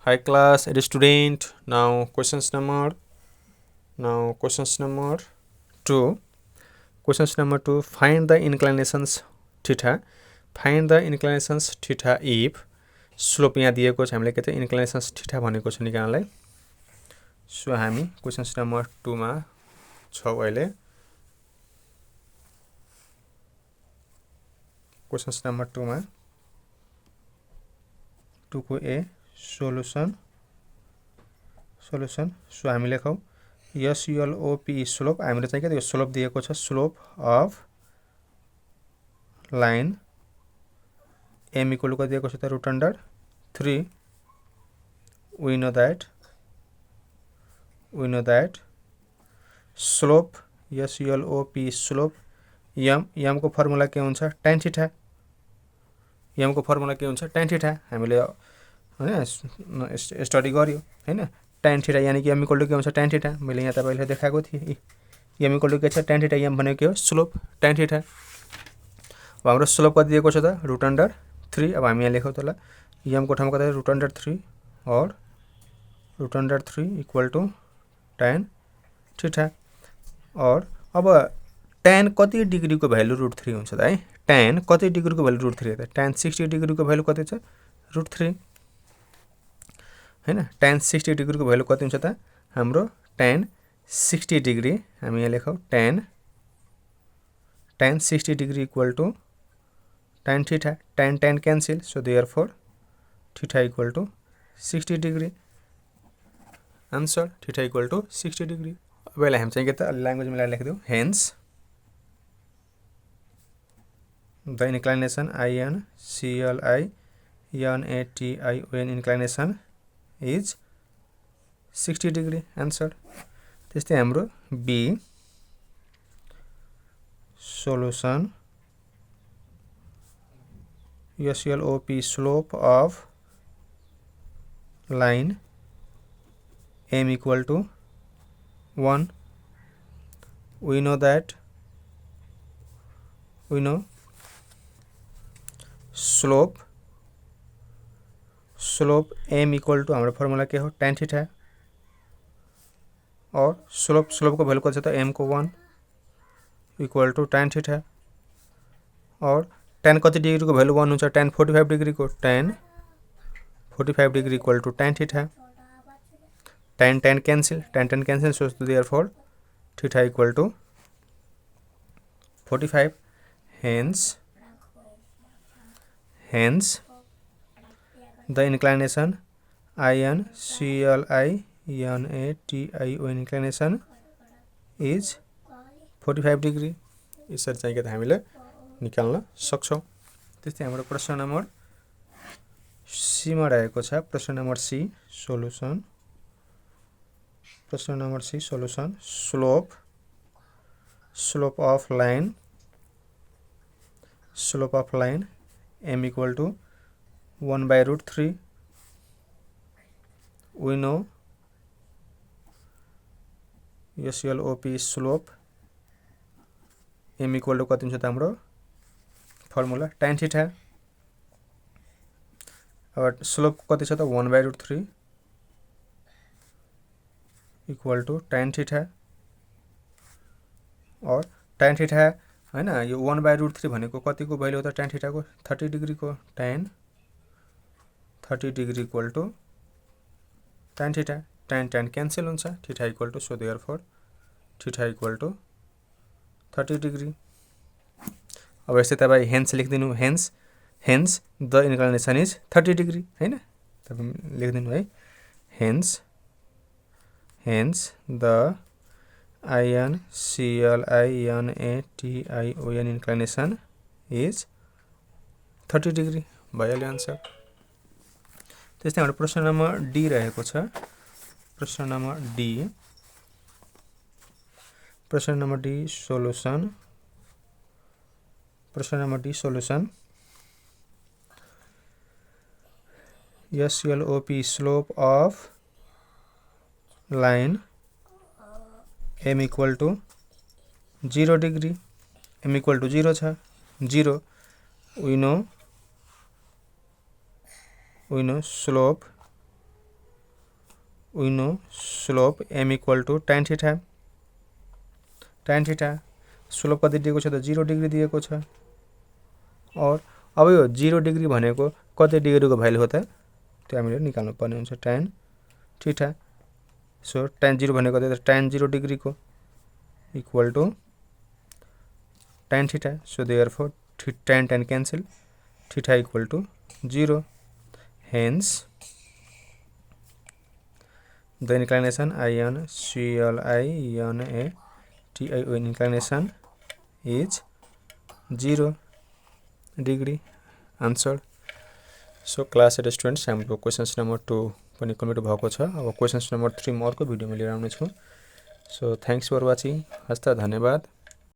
Hi class, it is student. Now questions number 2. Questions number 2. Find the inclinations theta. Find the inclinations theta if slope यहाँ दिएको छ हामीले के त inclinations theta भनेको छ निकाल्नलाई. सो हामी questions number 2 मा छौ अहिले. questions number 2 मा 2 को A solution. सो हामी लेखौ SLOP स्लोप. हामीले चाहिँ के यो स्लोप दिएको छ, slope of line m equal to दिएको छ त root under 3. we know that slope SLOP slope m को फर्मुला के हुन्छ tan थीटा. m को फर्मुला के हुन्छ tan थीटा. हामीले हैन स्टडी गर्यो हैन. tan थीटा यानी कि m इक्वल टु के हुन्छ tan थीटा. मैले यहाँ तपाईले देखाएको थिए m इक्वल टु के छ tan थीटा. m भनेको के हो स्लोप tan थीटा. अब हाम्रो स्लोप कति दिएको छ त रुट अन्डर 3. अब हामी यहाँ लेखौ त ल m को ठाउँमा कति रुट अन्डर 3 और root under 3 equal to tan theta. और अब tan कति डिग्री को भ्यालु रुट 3 हुन्छ त है. tan कति डिग्री को भ्यालु रुट 3 त tan 60 डिग्री को भ्यालु कति छ रुट 3 हैन. tan 60 डिग्री को भ्यालु कति हुन्छ त हाम्रो tan 60 डिग्री. हामी यहाँ लेखौ tan 60 degree equal to tan theta. tan cancel. So therefore theta equal to 60 degree. Answer theta equal to 60 degree. अब यसलाई हामी चाहिँ के त ल्याङ्ग्वेज मिलाएर लेखिदिउँ. Hence the inclination INCLINATION inclination is 60 degree. Answer. त्यस्तै हाम्रो B solution SLOP slope of line m equal to 1. we know slope m equal to हाम्रो फर्मुला के हो tan थीटा. और स्लोप को भ्यालु कति छ त m को 1 इक्वल टु tan थीटा. और tan कति डिग्री को भ्यालु 1 हुन्छ tan 45 डिग्री को tan 45 degree equal to tan theta. tan cancel. tan cancel. So therefore theta equal to 45. Hence the inclination INCLINATION inclination is 45 degree. यसरी चाहिँ के त हामीले निकाल्न सक्छौं. त्यस्तै हाम्रो प्रश्न नम्बर सी मा रहेको छ. प्रश्न नम्बर सी सोलुसन. प्रश्न number C solution. Slope of line m equal to 1 by root 3. we know SLOP slope m equal to कति हुन्छ त हाम्रो फर्मुला tan थीटा. अब स्लोप कति छ त 1 by root 3 equal to tan theta. और tan थीटा हैन यो 1 by root 3 भनेको कतिको भ्यालु हो त tan थीटा को 30 डिग्री को. tan 30 degree equal to tan theta. tan cancel हुन्छ. Theta equal to. So therefore theta equal to 30 degree. अब यस्तै तपाई हेन्स लेखिदिनु. Hence the inclination is 30 degree हैन. तपाई लेखिदिनु है. हेन्स द INCLINATION inclination is 30 डिग्री. भइहाल्यो आन्सर. त्यस्तै हाम्रो प्रश्न नम्बर डी रहेको छ. प्रश्न नम्बर डी सोलुसन. प्रश्न number D solution. SLOP slope of line m equal to 0 degree. m equal to 0 छ. 0 we know slope we know slope m equal to tan theta. Slope कति दिएको छ त 0 degree दिएको छ। और अब यो 0 डिग्री भनेको कति डिग्रीको भ्यालु हो त त्यो हामीले निकाल्नु पर्ने हुन्छ tan थीटा। सो tan 0 भनेको कति त tan 0 डिग्री को equal to tan theta. So therefore tan cancel, theta equal to 0। Hence the inclination IN CLI TIO inclination is 0 degree. Answered. So class students हाम्रो क्वेशन्स नम्बर 2 पनि complete भएको छ। अब questions number 3 म अर्को भिडियोमा लिएर आउने छु। So thanks for watching. हस्त धन्यवाद।